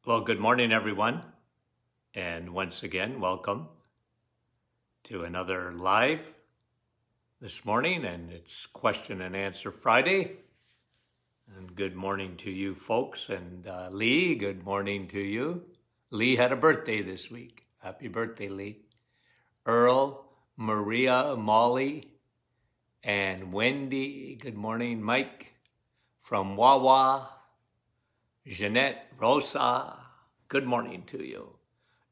Well, good morning, everyone. And once again, welcome to another live this morning. And it's question and answer Friday. And good morning to you folks. And Lee, good morning to you. Lee had a birthday this week. Happy birthday, Lee. Earl, Maria, Molly, and Wendy. Good morning, Mike from Wawa. Jeanette, Rosa, good morning to you.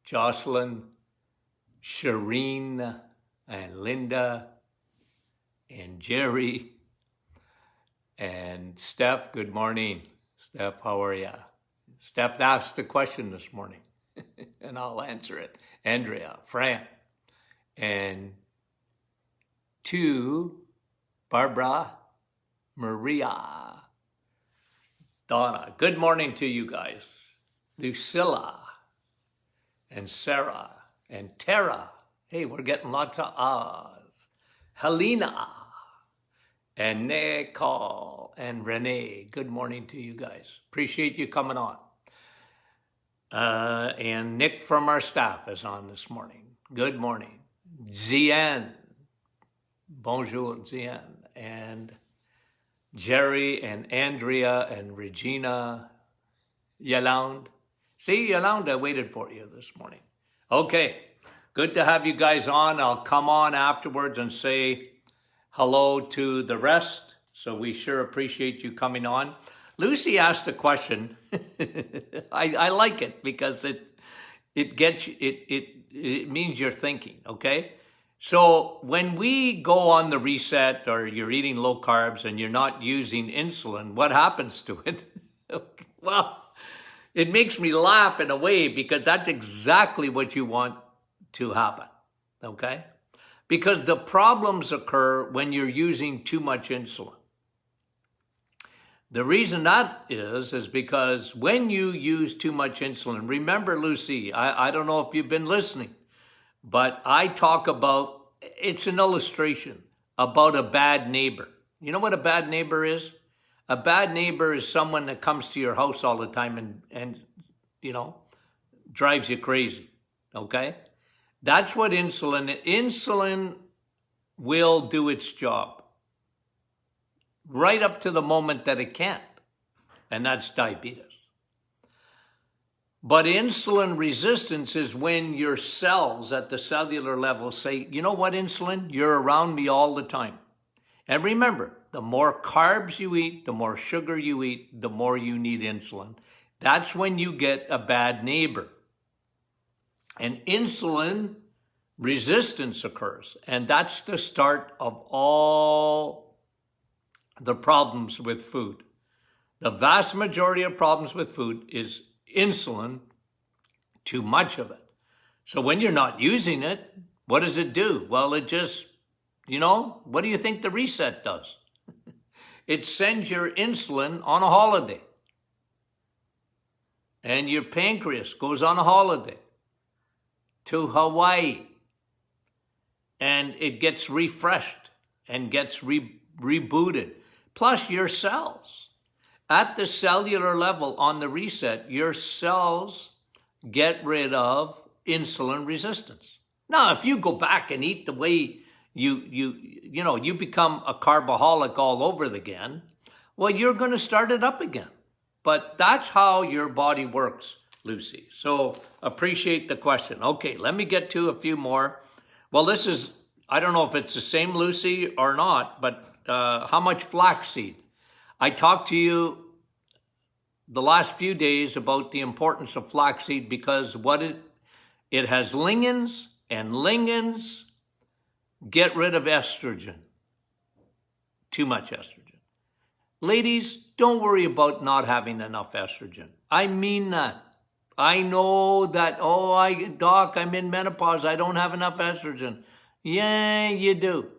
Jocelyn, Shireen, and Linda, and Jerry, and Steph, good morning. Steph, how are ya? Steph asked the question this morning, and I'll answer it. Andrea, Fran, and to Barbara, Maria, Donna, good morning to you guys. Lucilla, and Sarah, and Tara. Hey, we're getting lots of ahs. Helena, and Nicole, and Renee. Good morning to you guys. Appreciate you coming on. And Nick from our staff is on this morning. Good morning. Zian. Bonjour, Zian. And Jerry and Andrea and Regina, Yolande. See, Yolande, I waited for you this morning. Okay, good to have you guys on. I'll come on afterwards and say hello to the rest. So we sure appreciate you coming on. Lucy asked a question. I like it because it gets it means you're thinking, okay? So when we go on the reset or you're eating low carbs and you're not using insulin, what happens to it? Well, it makes me laugh in a way because that's exactly what you want to happen, okay? Because the problems occur when you're using too much insulin. The reason that is because when you use too much insulin, remember, Lucy, I don't know if you've been listening, but I talk about, it's an illustration about a bad neighbor. You know what a bad neighbor is? A bad neighbor is someone that comes to your house all the time and you know, drives you crazy, okay? That's what insulin will do its job right up to the moment that it can't, and that's diabetes. But insulin resistance is when your cells at the cellular level say, you know what, insulin, you're around me all the time. And remember, the more carbs you eat, the more sugar you eat, the more you need insulin. That's when you get a bad neighbor. And insulin resistance occurs. And that's the start of all the problems with food. The vast majority of problems with food is insulin, too much of it. So when you're not using it, what does it do? Well, it just, what do you think the reset does? It sends your insulin on a holiday. And your pancreas goes on a holiday to Hawaii. And it gets refreshed and gets rebooted. Plus your cells. At the cellular level on the reset, your cells get rid of insulin resistance. Now, if you go back and eat the way you become a carboholic all over again, well, you're going to start it up again. But that's how your body works, Lucy. So appreciate the question. Okay, let me get to a few more. Well, this is, I don't know if it's the same Lucy or not, but how much flaxseed? I talked to you the last few days about the importance of flaxseed because it has lignans, and lignans get rid of estrogen. Too much estrogen. Ladies, don't worry about not having enough estrogen. I mean that. I know that, Doc, I'm in menopause. I don't have enough estrogen. Yeah, you do.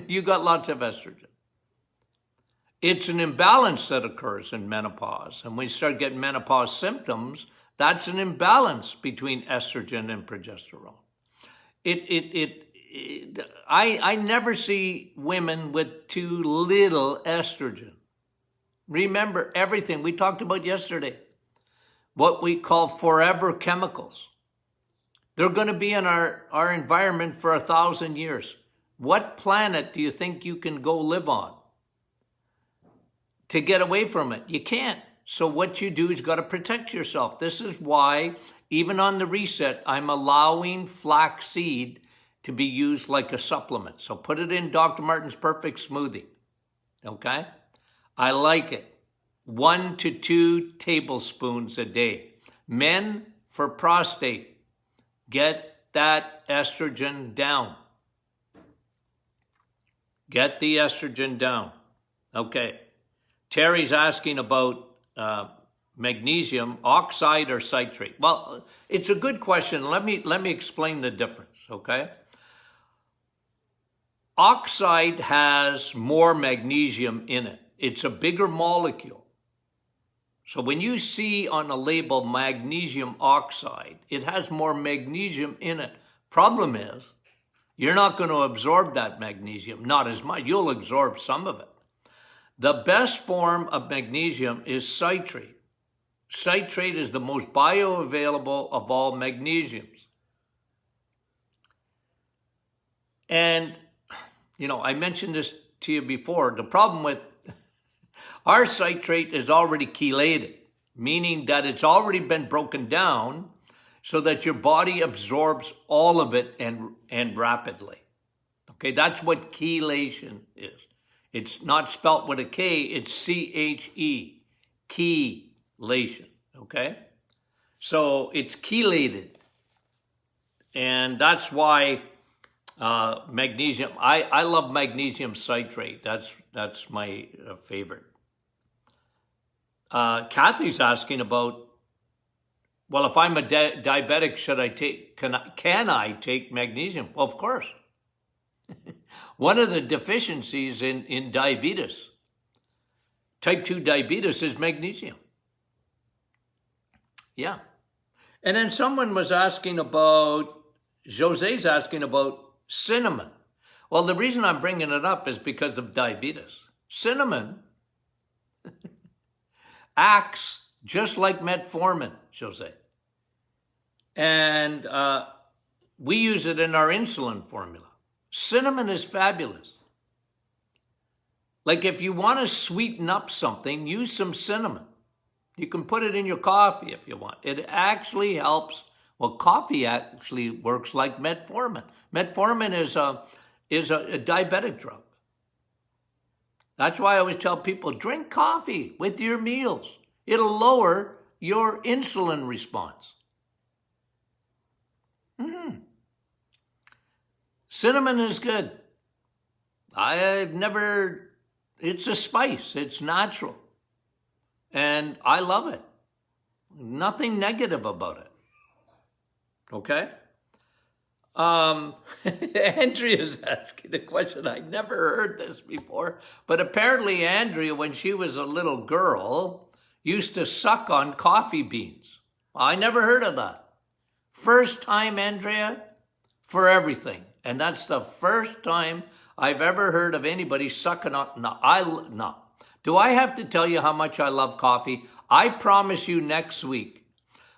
You got lots of estrogen. It's an imbalance that occurs in menopause. And when you start getting menopause symptoms, that's an imbalance between estrogen and progesterone. I never see women with too little estrogen. Remember everything we talked about yesterday. what we call forever chemicals. They're going to be in our environment for 1,000 years. What planet do you think you can go live on to get away from it? You can't. So what you do is got to protect yourself. This is why, even on the reset, I'm allowing flaxseed to be used like a supplement. So put it in Dr. Martin's Perfect Smoothie. Okay? I like it. 1 to 2 tablespoons a day. Men, for prostate, get that estrogen down. Get the estrogen down. Okay. Terry's asking about magnesium, oxide or citrate. Well, it's a good question. Let me explain the difference, okay? Oxide has more magnesium in it. It's a bigger molecule. So when you see on the label magnesium oxide, it has more magnesium in it. Problem is, you're not going to absorb that magnesium, not as much. You'll absorb some of it. The best form of magnesium is citrate. Citrate is the most bioavailable of all magnesiums. And, you know, I mentioned this to you before. The problem with our citrate is already chelated, meaning that it's already been broken down so that your body absorbs all of it and rapidly. Okay, that's what chelation is. It's not spelt with a K, it's C-H-E, chelation, okay? So it's chelated. And that's why magnesium, I love magnesium citrate. That's my favorite. Kathy's asking about, well, if I'm a diabetic, can I take magnesium? Well, of course. One of the deficiencies in diabetes, type 2 diabetes, is magnesium. Yeah. And then someone was asking about, Jose's asking about cinnamon. Well, the reason I'm bringing it up is because of diabetes. Cinnamon acts just like metformin, Jose. And we use it in our insulin formula. Cinnamon is fabulous. Like if you want to sweeten up something, use some cinnamon. You can put it in your coffee if you want. It actually helps. Well, coffee actually works like metformin. Metformin is a diabetic drug. That's why I always tell people, drink coffee with your meals. It'll lower your insulin response. Cinnamon is good. It's a spice. It's natural. And I love it. Nothing negative about it. Okay? Andrea's asking the question. I never heard this before. But apparently Andrea, when she was a little girl, used to suck on coffee beans. I never heard of that. First time, Andrea, for everything. And that's the first time I've ever heard of anybody sucking on. No. Do I have to tell you how much I love coffee? I promise you next week,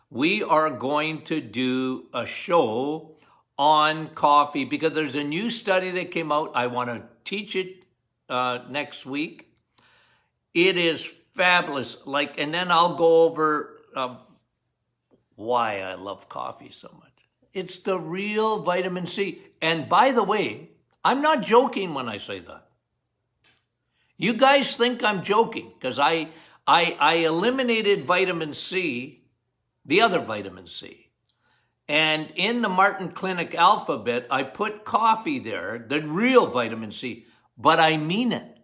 we are going to do a show on coffee because there's a new study that came out. I want to teach it next week. It is fabulous. And then I'll go over why I love coffee so much. It's the real vitamin C. And by the way, I'm not joking when I say that. You guys think I'm joking because I eliminated vitamin C, the other vitamin C. And in the Martin Clinic alphabet, I put coffee there, the real vitamin C, but I mean it.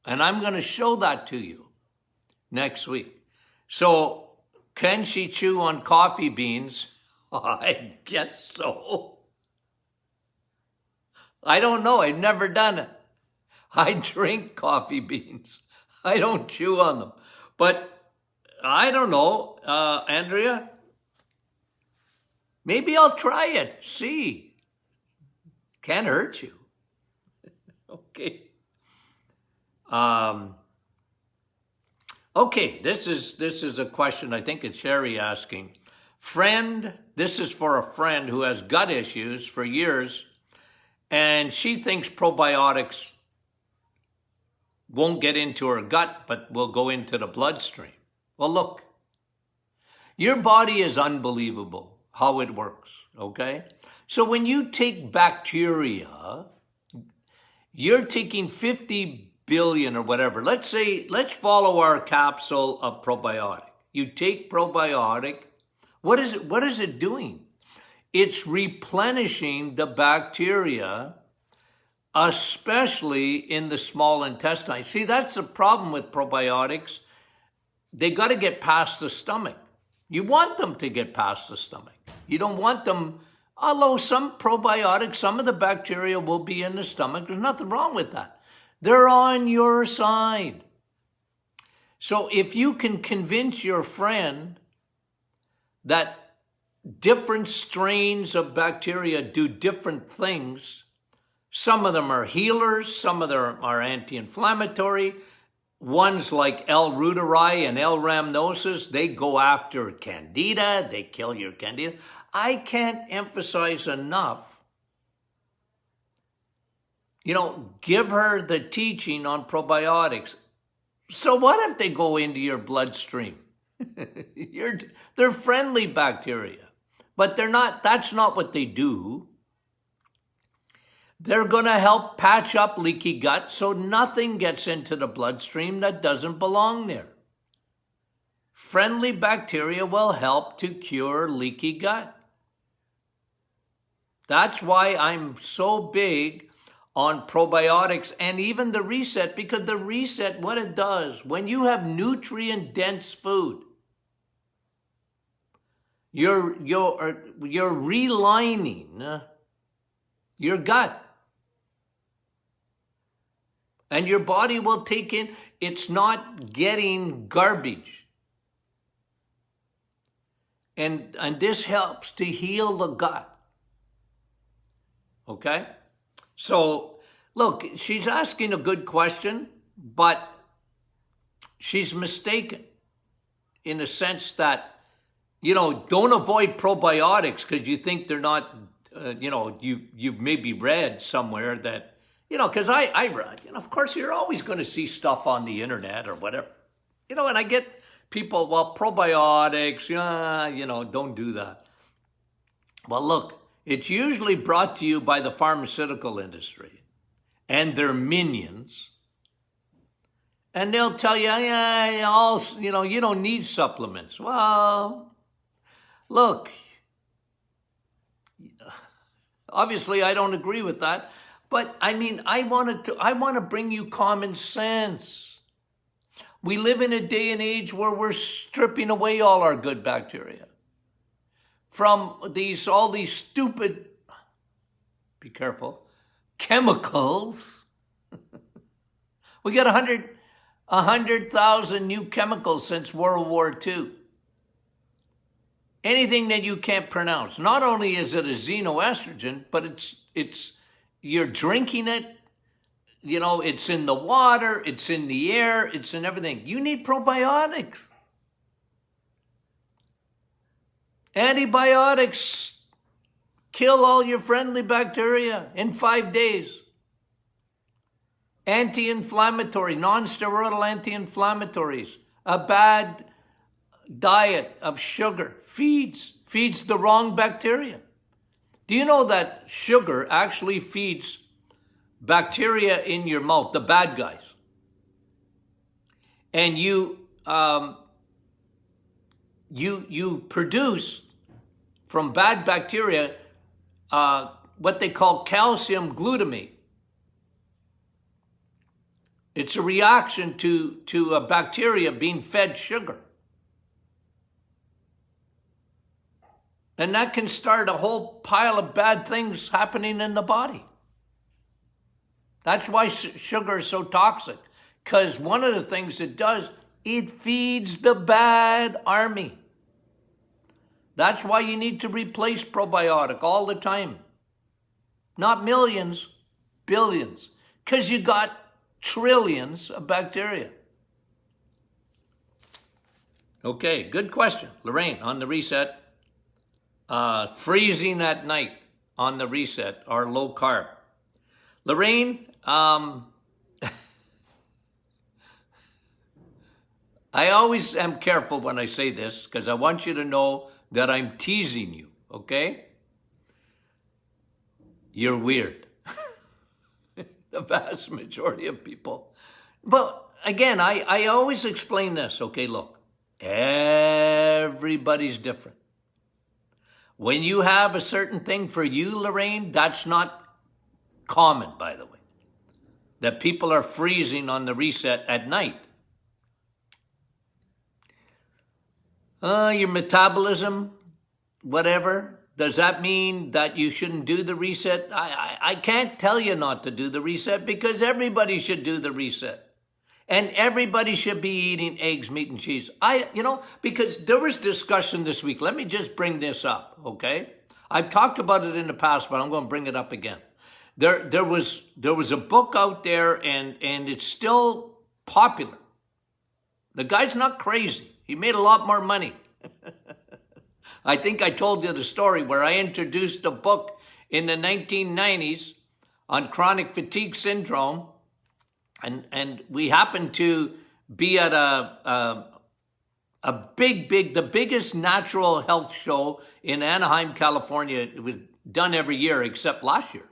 And I'm going to show that to you next week. So can she chew on coffee beans? I guess so. I don't know. I've never done it. I drink coffee beans. I don't chew on them. But I don't know, Andrea. Maybe I'll try it. See. Can't hurt you. Okay. Okay, this is a question. I think it's Sherry asking. Friend, this is for a friend who has gut issues for years, and she thinks probiotics won't get into her gut, but will go into the bloodstream. Well, look, your body is unbelievable how it works, okay? So when you take bacteria, you're taking 50 billion or whatever. Let's follow our capsule of probiotic. You take probiotic. What is it doing? It's replenishing the bacteria, especially in the small intestine. See, that's the problem with probiotics. They got to get past the stomach. You want them to get past the stomach. You don't want them, although some probiotics, some of the bacteria will be in the stomach. There's nothing wrong with that. They're on your side. So if you can convince your friend that different strains of bacteria do different things, some of them are healers, some of them are anti-inflammatory. Ones like L. reuteri and L. rhamnosus, they go after candida, they kill your candida. I can't emphasize enough, give her the teaching on probiotics. So what if they go into your bloodstream? They're friendly bacteria, but they're not. That's not what they do. They're going to help patch up leaky gut so nothing gets into the bloodstream that doesn't belong there. Friendly bacteria will help to cure leaky gut. That's why I'm so big on probiotics and even the reset, because the reset, what it does, when you have nutrient-dense food, you're relining your gut. And your body will take in, it's not getting garbage. And this helps to heal the gut. Okay? So, look, she's asking a good question, but she's mistaken in the sense that, don't avoid probiotics because you think they're not, you've maybe read somewhere that, because I read, of course, you're always going to see stuff on the internet or whatever, and I get people, well, probiotics, don't do that. Well, look, it's usually brought to you by the pharmaceutical industry and their minions. And they'll tell you, you don't need supplements. Well, look, obviously I don't agree with that. But I want to bring you common sense. We live in a day and age where we're stripping away all our good bacteria from all these stupid, be careful, chemicals. We got 100,000 new chemicals since World War II. Anything that you can't pronounce. Not only is it a xenoestrogen, but it's you're drinking it, it's in the water, it's in the air, it's in everything. You need probiotics. Antibiotics kill all your friendly bacteria in 5 days. Anti-inflammatory, non-steroidal anti-inflammatories. A bad diet of sugar feeds the wrong bacteria. Do you know that sugar actually feeds bacteria in your mouth, the bad guys? And you produce from bad bacteria what they call calcium glutamate. It's a reaction to a bacteria being fed sugar. And that can start a whole pile of bad things happening in the body. That's why sugar is so toxic. Because one of the things it does, it feeds the bad army. That's why you need to replace probiotic all the time. Not millions, billions. Because you got trillions of bacteria. Okay, good question. Lorraine, on the reset. Freezing at night on the reset or low carb. Lorraine, I always am careful when I say this because I want you to know that I'm teasing you, okay? You're weird. The vast majority of people. But again, I always explain this, okay? Look, everybody's different. When you have a certain thing for you, Lorraine, that's not common, by the way. That people are freezing on the reset at night. Your metabolism, whatever. Does that mean that you shouldn't do the reset? I can't tell you not to do the reset because everybody should do the reset. And everybody should be eating eggs, meat, and cheese. Because there was discussion this week. Let me just bring this up, okay? I've talked about it in the past, but I'm going to bring it up again. There was a book out there, and it's still popular. The guy's not crazy. He made a lot more money. I think I told you the story where I introduced a book in the 1990s on chronic fatigue syndrome, and we happened to be at the biggest natural health show in Anaheim, California. It was done every year except last year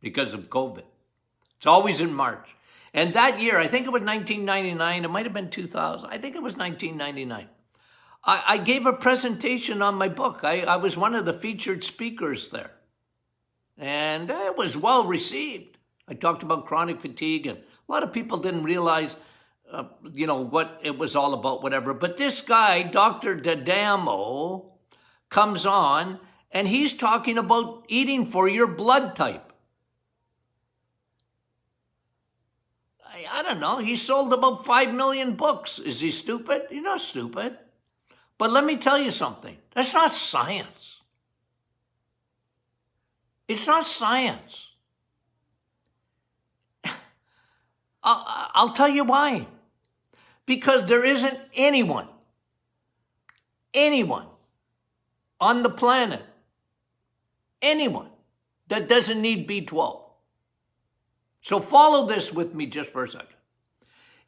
because of COVID. It's always in March. And that year, I think it was 1999, it might have been 2000, I think it was 1999. I gave a presentation on my book. I was one of the featured speakers there. And it was well received. I talked about chronic fatigue, and a lot of people didn't realize, what it was all about, whatever. But this guy, Dr. D'Adamo, comes on, and he's talking about eating for your blood type. I don't know. He sold about 5 million books. Is he stupid? He's not stupid. But let me tell you something. That's not science. It's not science. I'll tell you why. Because there isn't anyone on the planet, anyone that doesn't need B12. So follow this with me just for a second.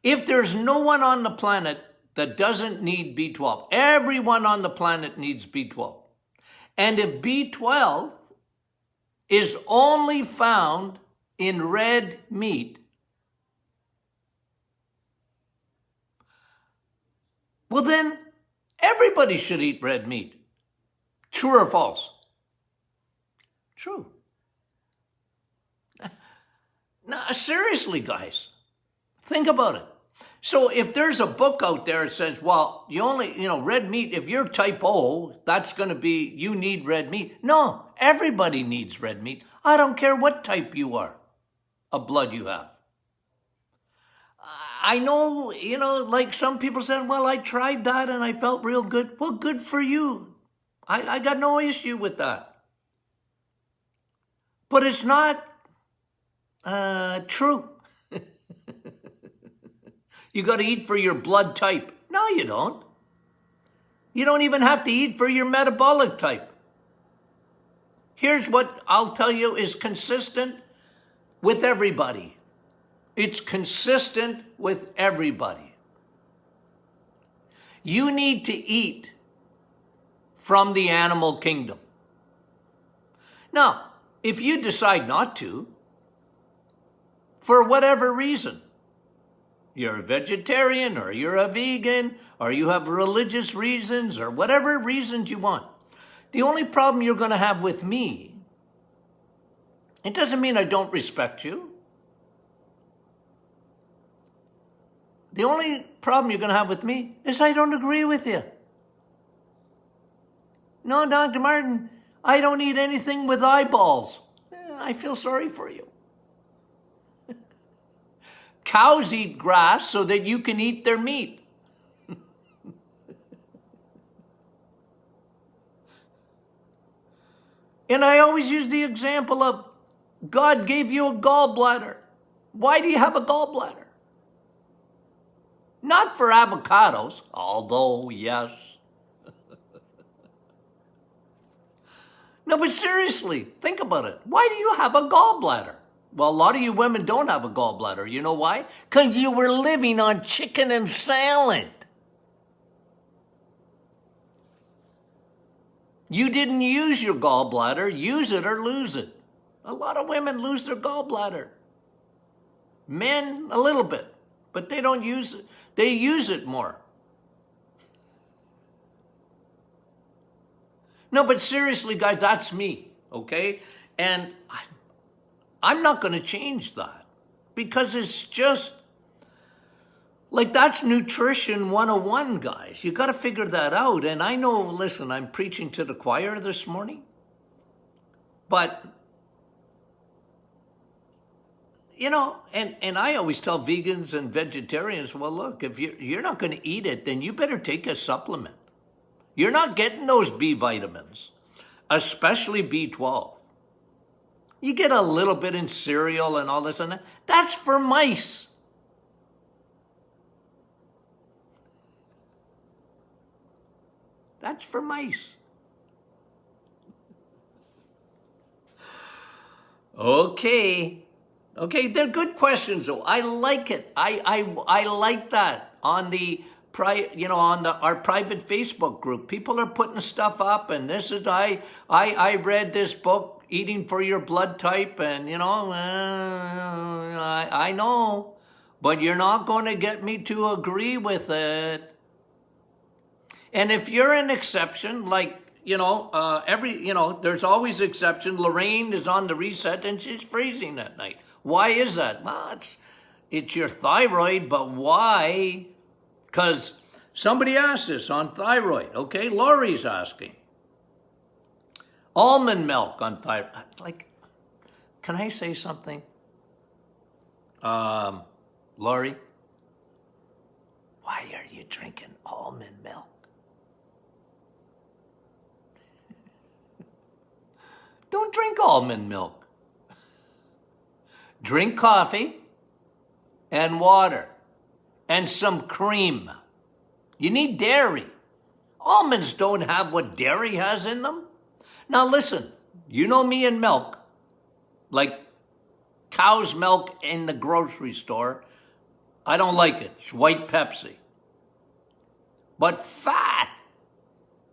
If there's no one on the planet that doesn't need B12, everyone on the planet needs B12. And if B12 is only found in red meat, well then everybody should eat red meat. True or false? True. Now, seriously, guys, think about it. So if there's a book out there that says, well, you only, red meat, if you're type O, that's going to be, you need red meat. No, everybody needs red meat. I don't care what type you are, of blood you have. I know, like some people said, well, I tried that and I felt real good. Well, good for you. I got no issue with that. But it's not true. You got to eat for your blood type. No, you don't. You don't even have to eat for your metabolic type. Here's what I'll tell you is consistent with everybody. It's consistent with everybody. You need to eat from the animal kingdom. Now, if you decide not to, for whatever reason, you're a vegetarian or you're a vegan or you have religious reasons or whatever reasons you want. The only problem you're going to have with me, it doesn't mean I don't respect you. The only problem you're going to have with me is I don't agree with you. No, Dr. Martin, I don't eat anything with eyeballs. I feel sorry for you. Cows eat grass so that you can eat their meat. And I always use the example of God gave you a gallbladder. Why do you have a gallbladder? Not for avocados, although, yes. No, but seriously, think about it. Why do you have a gallbladder? Well, a lot of you women don't have a gallbladder. You know why? Because you were living on chicken and salad. You didn't use your gallbladder. Use it or lose it. A lot of women lose their gallbladder. Men, a little bit, but they don't use it. They use it more. No, but seriously, guys, that's me, okay? And I'm not going to change that because it's just, like, that's nutrition 101, guys. You got to figure that out. And I know, listen, I'm preaching to the choir this morning, but, you know, and I always tell vegans and vegetarians, well, look, if you're not going to eat it, then you better take a supplement. You're not getting those B vitamins, especially B12. You get a little bit in cereal and all this and that. That's for mice. That's for mice. Okay. Okay, they're good questions though. I like it. I like that on the our private Facebook group. People are putting stuff up, and this is I read this book, Eating for Your Blood Type, and I know, but you're not going to get me to agree with it. And if you're an exception, like there's always exception. Lorraine is on the reset, and she's freezing at night. Why is that? Well, it's your thyroid, but why? Because somebody asked this on thyroid, okay? Lori's asking. Almond milk on thyroid. Like, can I say something? Lori, why are you drinking almond milk? Don't drink almond milk. Drink coffee and water. And some cream. You need dairy. Almonds don't have what dairy has in them. Now listen, you know me and milk, like cow's milk in the grocery store. I don't like it. It's white Pepsi. But fat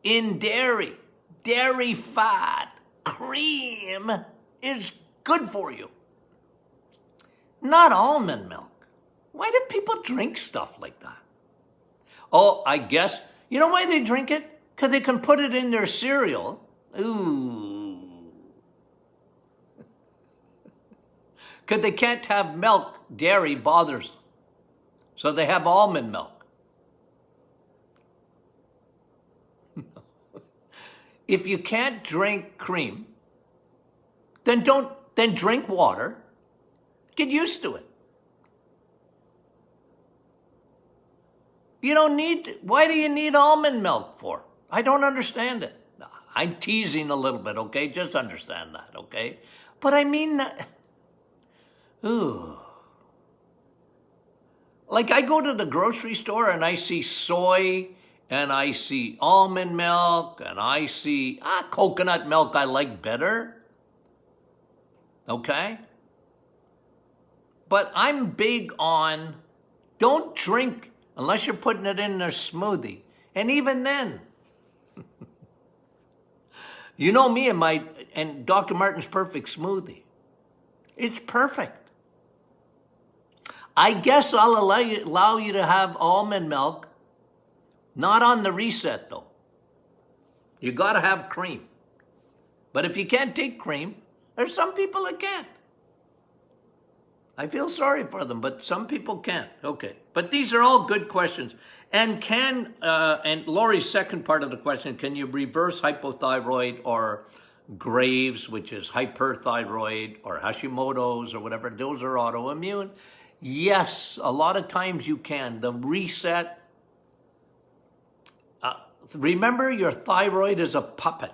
in dairy, dairy fat, cream is good for you. Not almond milk. Why do people drink stuff like that? Oh, I guess, you know why they drink it? Because they can put it in their cereal. Ooh. Because they can't have milk, dairy bothers them. So they have almond milk. If you can't drink cream, then drink water. Get used to it. You don't need, why do you need almond milk for? I don't understand it. I'm teasing a little bit, okay? Just understand that, okay? But I mean that, ooh. Like I go to the grocery store and I see soy and I see almond milk and I see coconut milk I like better, okay? But I'm big on, don't drink unless you're putting it in a smoothie. And even then, you know me and Dr. Martin's Perfect Smoothie. It's perfect. I guess I'll allow you to have almond milk, not on the reset though. You gotta have cream. But if you can't take cream, there's some people that can't. I feel sorry for them, but some people can't. Okay. But these are all good questions. And and Lori's second part of the question, can you reverse hypothyroid or Graves, which is hyperthyroid, or Hashimoto's or whatever? Those are autoimmune. Yes, a lot of times you can. The reset. Remember, your thyroid is a puppet.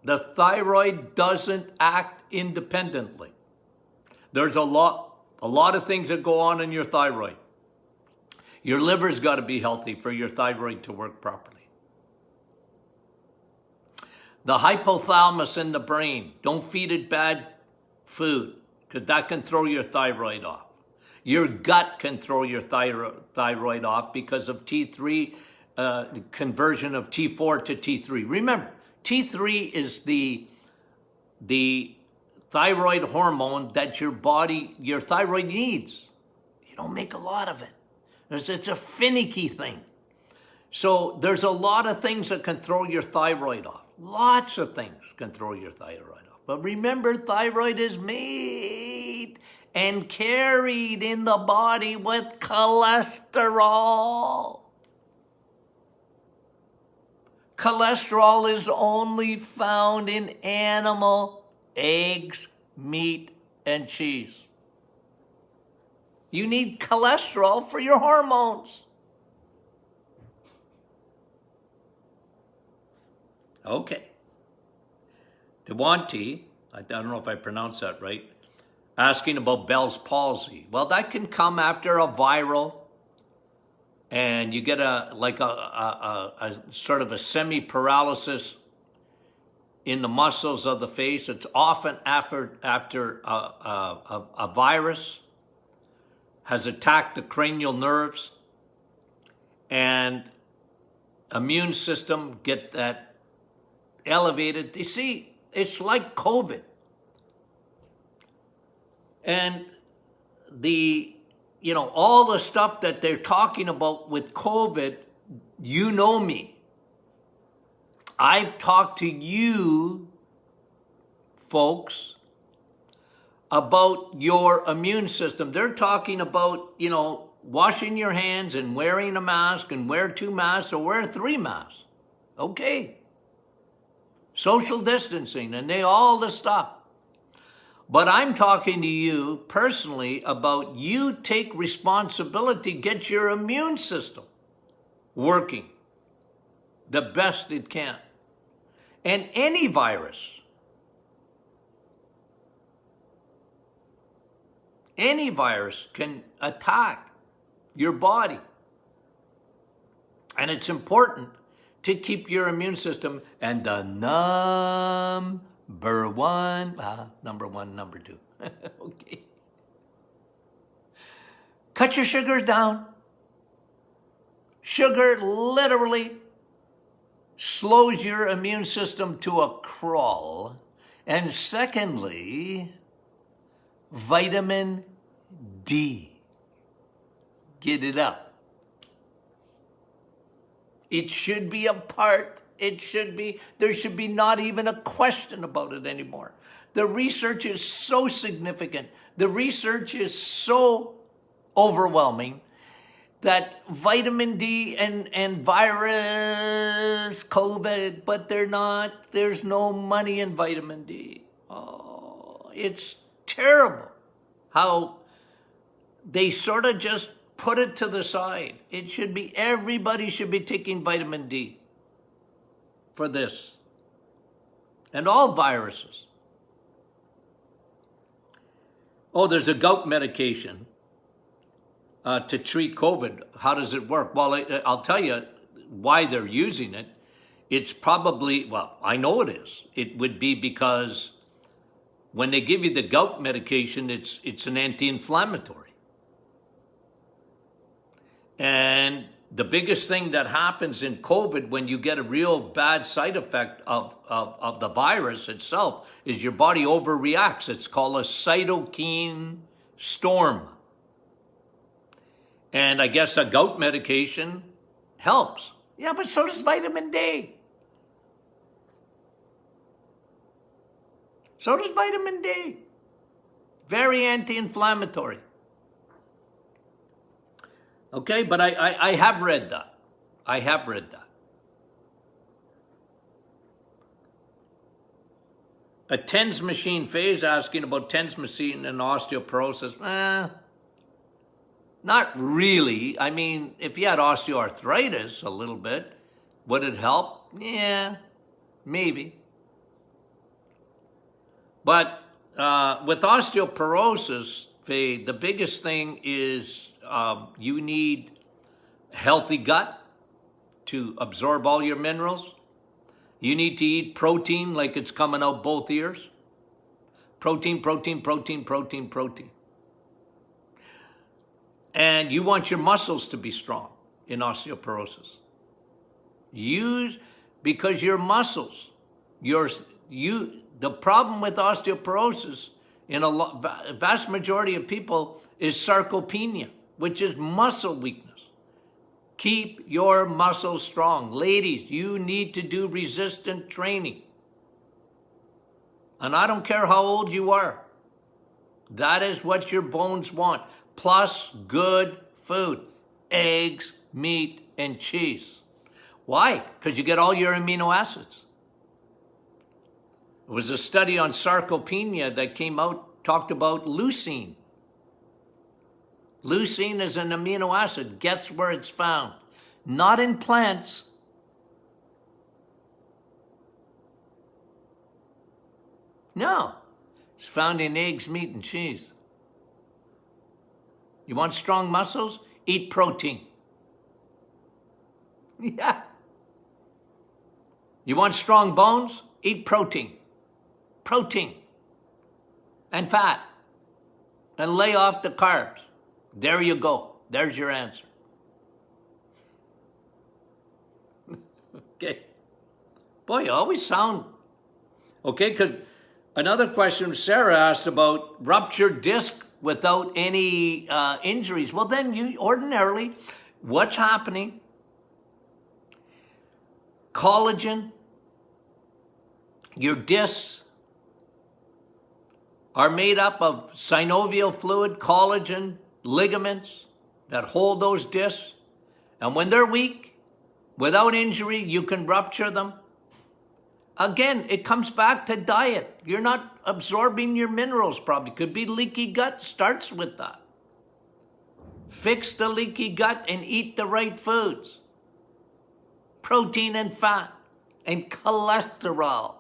The thyroid doesn't act independently. There's a lot of things that go on in your thyroid. Your liver's got to be healthy for your thyroid to work properly. The hypothalamus in the brain, don't feed it bad food because that can throw your thyroid off. Your gut can throw your thyroid off because of T3, conversion of T4 to T3. Remember, T3 is the thyroid hormone that your thyroid needs. You don't make a lot of it. It's a finicky thing. So there's a lot of things that can throw your thyroid off. Lots of things can throw your thyroid off. But remember, thyroid is made and carried in the body with cholesterol. Cholesterol is only found in animal eggs, meat, and cheese. You need cholesterol for your hormones. Okay. Dewanti, I don't know if I pronounced that right, asking about Bell's palsy. Well, that can come after a viral, and you get a sort of a semi-paralysis in the muscles of the face. It's often after a virus has attacked the cranial nerves, and immune system get that elevated. You see, it's like COVID. And all the stuff that they're talking about with COVID, you know me. I've talked to you folks about your immune system. They're talking about, washing your hands and wearing a mask and wear 2 masks or wear 3 masks. Okay. Social distancing and all the stuff. But I'm talking to you personally about you take responsibility, get your immune system working the best it can. And any virus, can attack your body. And it's important to keep your immune system, and the number one, number 2. Okay. Cut your sugars down. Sugar literally slows your immune system to a crawl. And secondly, vitamin D. Get it up. It should be a part. There should be not even a question about it anymore. The research is so significant. The research is so overwhelming that vitamin D and virus, COVID, but there's no money in vitamin D. Oh, it's terrible how they sort of just put it to the side. Everybody should be taking vitamin D for this. And all viruses. Oh, there's a gout medication to treat COVID. How does it work? Well, I'll tell you why they're using it. It's probably, I know it is. It would be because when they give you the gout medication, it's an anti-inflammatory. And the biggest thing that happens in COVID when you get a real bad side effect of the virus itself is your body overreacts. It's called a cytokine storm. And I guess a gout medication helps. Yeah, but so does vitamin D. So does vitamin D. Very anti-inflammatory. Okay, but I have read that. I have read that. A TENS machine phase asking about TENS machine and osteoporosis. Not really. I mean, if you had osteoarthritis a little bit, would it help? Yeah, maybe. But with osteoporosis, the biggest thing is you need healthy gut to absorb all your minerals. You need to eat protein like it's coming out both ears. Protein, protein, protein, protein, protein. And you want your muscles to be strong in osteoporosis. Because your muscles, the problem with osteoporosis in a vast majority of people is sarcopenia, which is muscle weakness. Keep your muscles strong. Ladies, you need to do resistant training. And I don't care how old you are. That is what your bones want. Plus good food. Eggs, meat, and cheese. Why? Because you get all your amino acids. There was a study on sarcopenia that came out, talked about leucine. Leucine is an amino acid. Guess where it's found? Not in plants. No. It's found in eggs, meat, and cheese. You want strong muscles? Eat protein. Yeah. You want strong bones? Eat protein. Protein. And fat. And lay off the carbs. There you go. There's your answer. Okay. Boy, you always sound... Okay, because another question Sarah asked about ruptured disc without any injuries. Well, then you ordinarily, what's happening? Collagen, your discs are made up of synovial fluid, collagen, ligaments that hold those discs. And when they're weak, without injury, you can rupture them. Again, it comes back to diet. You're not absorbing your minerals probably. Could be leaky gut, starts with that. Fix the leaky gut and eat the right foods. Protein and fat and cholesterol.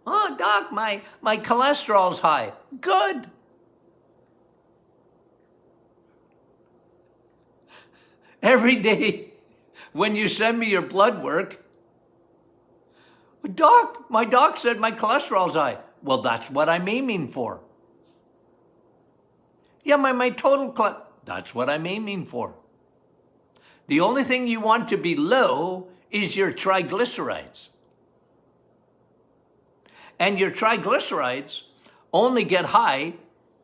Oh, doc, my cholesterol's high. Good. Every day when you send me your blood work, Doc, my doc said my cholesterol's high. Well, that's what I'm aiming for. Yeah, my total that's what I'm aiming for. The only thing you want to be low is your triglycerides. And your triglycerides only get high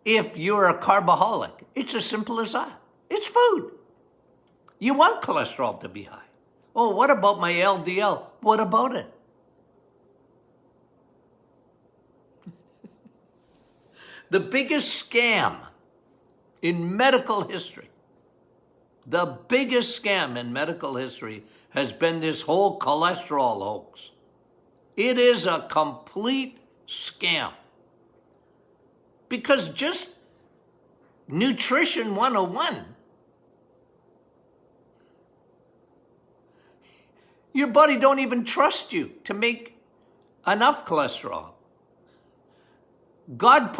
if you're a carboholic. It's as simple as that. It's food. You want cholesterol to be high. Oh, what about my LDL? What about it? The biggest scam in medical history, the biggest scam in medical history has been this whole cholesterol hoax. It is a complete scam. Because just nutrition 101, your body don't even trust you to make enough cholesterol. God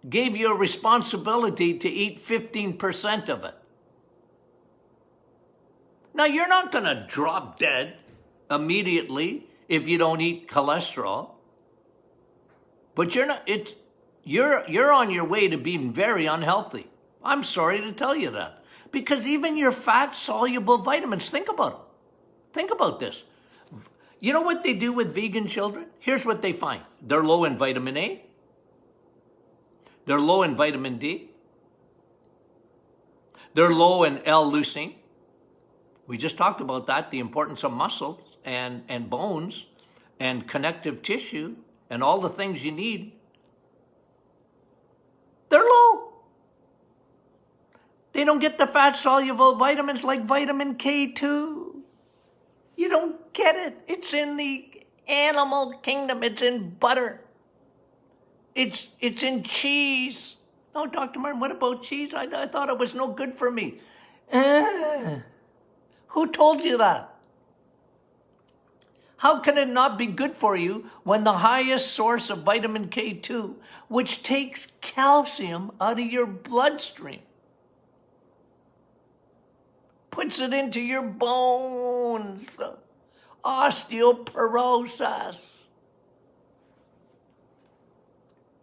gave you a responsibility to eat 15% of it. Now, you're not going to drop dead immediately if you don't eat cholesterol. But you're on your way to being very unhealthy. I'm sorry to tell you that. Because even your fat-soluble vitamins, think about them. Think about this. You know what they do with vegan children? Here's what they find. They're low in vitamin A. They're low in vitamin D. They're low in L-leucine. We just talked about that, the importance of muscles and bones and connective tissue and all the things you need. They're low. They don't get the fat-soluble vitamins like vitamin K2. You don't get it. It's in the animal kingdom. It's in butter. It's in cheese. Oh, Dr. Martin, what about cheese? I thought it was no good for me. Who told you that? How can it not be good for you when the highest source of vitamin K2, which takes calcium out of your bloodstream, puts it into your bones. Osteoporosis.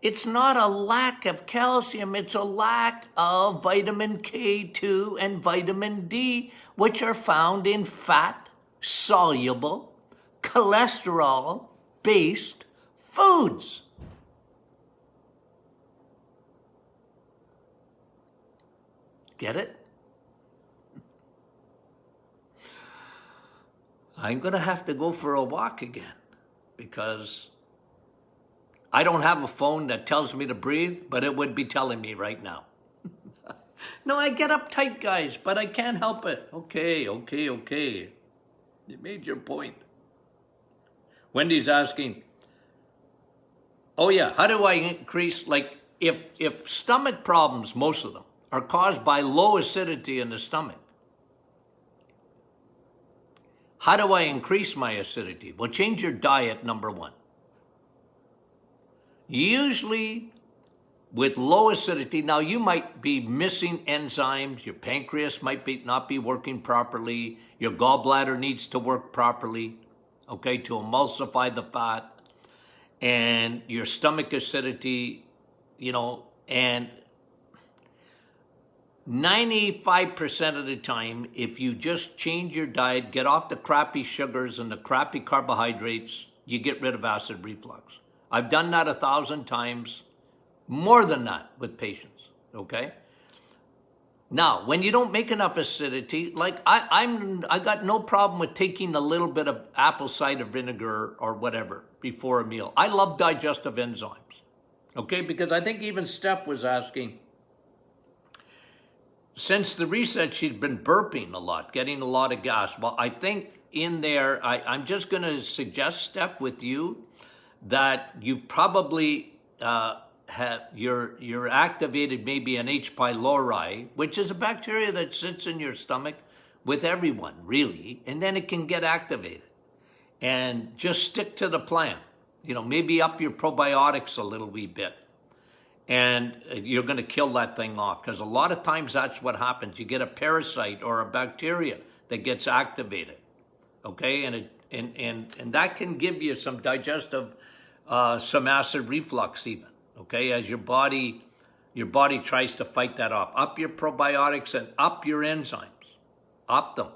It's not a lack of calcium, it's a lack of vitamin K2 and vitamin D, which are found in fat-soluble, cholesterol-based foods. Get it? I'm going to have to go for a walk again because I don't have a phone that tells me to breathe, but it would be telling me right now. No, I get uptight, guys, but I can't help it. Okay. You made your point. Wendy's asking, oh yeah, how do I increase, like, if stomach problems, most of them, are caused by low acidity in the stomach, how do I increase my acidity? Well, change your diet, number one. Usually with low acidity, now you might be missing enzymes, your pancreas might not be working properly, your gallbladder needs to work properly, okay, to emulsify the fat, and your stomach acidity, and 95% of the time, if you just change your diet, get off the crappy sugars and the crappy carbohydrates, you get rid of acid reflux. I've done that 1,000 times, more than that with patients, okay? Now, when you don't make enough acidity, like I got no problem with taking a little bit of apple cider vinegar or whatever before a meal. I love digestive enzymes, okay? Because I think even Steph was asking, since the reset, she's been burping a lot, getting a lot of gas. Well, I think in there, I'm just going to suggest, Steph, with you, that you probably you're activated maybe an H. pylori, which is a bacteria that sits in your stomach with everyone, really, and then it can get activated. And just stick to the plan. Maybe up your probiotics a little wee bit. And you're going to kill that thing off, because a lot of times that's what happens. You get a parasite or a bacteria that gets activated, okay? And that can give you some digestive, some acid reflux even, okay? As your body tries to fight that off. Up your probiotics and up your enzymes, up them,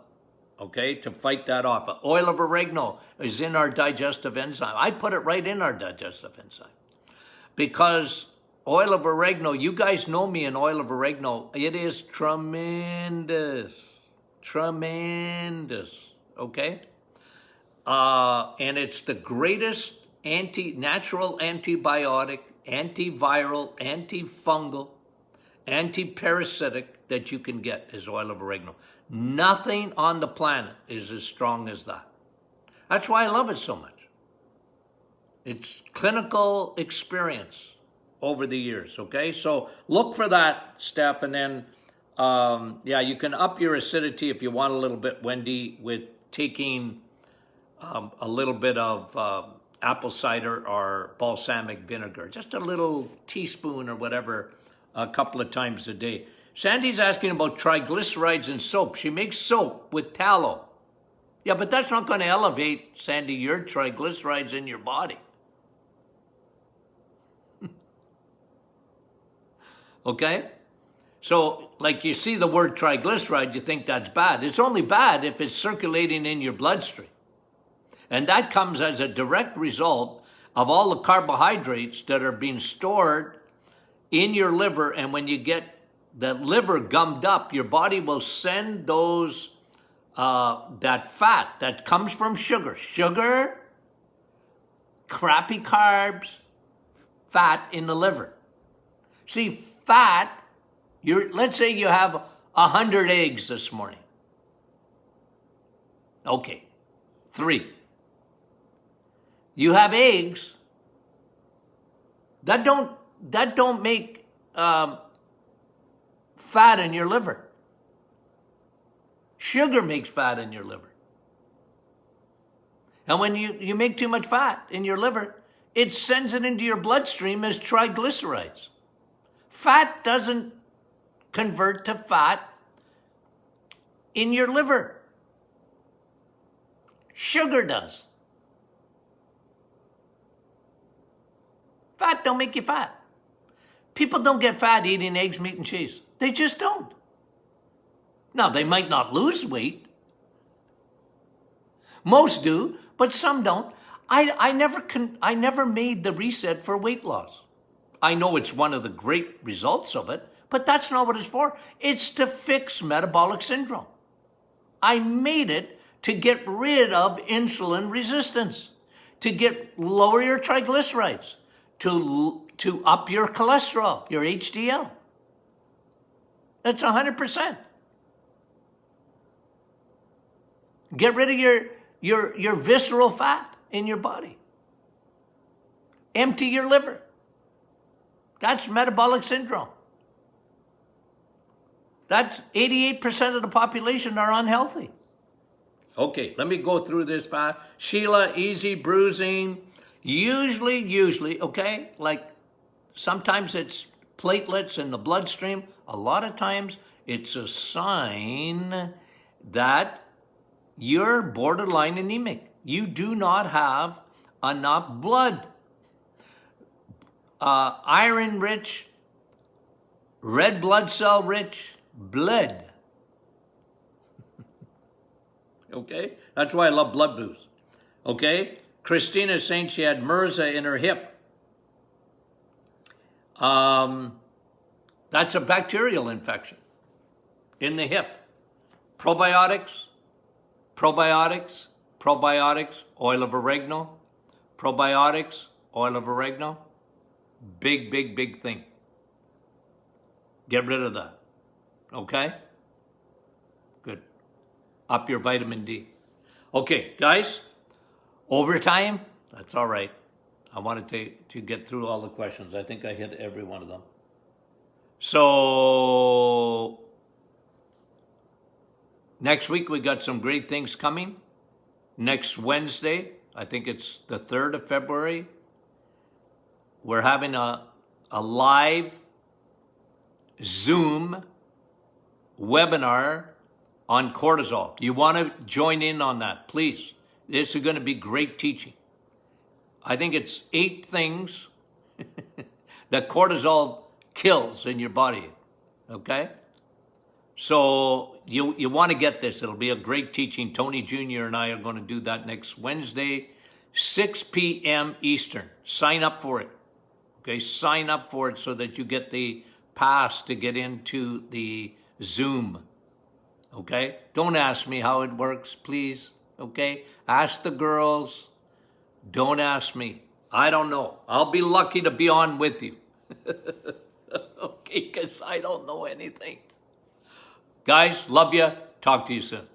okay, to fight that off. Oil of oregano is in our digestive enzyme. I put it right in our digestive enzyme because oil of oregano, you guys know me in oil of oregano, it is tremendous, okay? And it's the greatest natural antibiotic, antiviral, antifungal, antiparasitic that you can get is oil of oregano. Nothing on the planet is as strong as that. That's why I love it so much. It's clinical experience over the years, okay? So look for that, Steph, and then, you can up your acidity if you want a little bit, Wendy, with taking a little bit of apple cider or balsamic vinegar, just a little teaspoon or whatever, a couple of times a day. Sandy's asking about triglycerides in soap. She makes soap with tallow. Yeah, but that's not going to elevate, Sandy, your triglycerides in your body. Okay? So, like you see the word triglyceride, you think that's bad. It's only bad if it's circulating in your bloodstream. And that comes as a direct result of all the carbohydrates that are being stored in your liver. And when you get the liver gummed up, your body will send those, that fat that comes from sugar, crappy carbs, fat in the liver. See, fat, let's say you have 100 eggs this morning. Okay, 3. You have eggs that don't make fat in your liver. Sugar makes fat in your liver. And when you make too much fat in your liver, it sends it into your bloodstream as triglycerides. Fat doesn't convert to fat in your liver. Sugar does. Fat don't make you fat. People don't get fat eating eggs, meat, and cheese. They just don't. Now, they might not lose weight. Most do, but some don't. I never made the reset for weight loss. I know it's one of the great results of it, but that's not what it's for. It's to fix metabolic syndrome. I made it to get rid of insulin resistance, to lower your triglycerides, to up your cholesterol, your HDL. That's 100%. Get rid of your visceral fat in your body. Empty your liver. That's metabolic syndrome. That's 88% of the population are unhealthy. Okay, let me go through this fast. Sheila, easy bruising. Usually, okay, like sometimes it's platelets in the bloodstream. A lot of times it's a sign that you're borderline anemic. You do not have enough blood. Iron rich, red blood cell rich blood. Okay? That's why I love blood boost. Okay? Christina is saying she had MRSA in her hip. That's a bacterial infection in the hip. Probiotics, oil of oregano. Probiotics, oil of oregano. Big thing. Get rid of that. Okay? Good. Up your vitamin D. Okay, guys, overtime, that's all right. I wanted to get through all the questions. I think I hit every one of them. So, next week we got some great things coming. Next Wednesday, I think it's the 3rd of February, we're having a live Zoom webinar on cortisol. You want to join in on that, please. This is going to be great teaching. I think it's 8 things that cortisol kills in your body, okay? So you want to get this. It'll be a great teaching. Tony Jr. and I are going to do that next Wednesday, 6 p.m. Eastern. Sign up for it, okay? Sign up for it so that you get the pass to get into the Zoom, okay? Don't ask me how it works, please, okay? Ask the girls. Don't ask me. I don't know. I'll be lucky to be on with you. Okay, because I don't know anything. Guys, love you. Talk to you soon.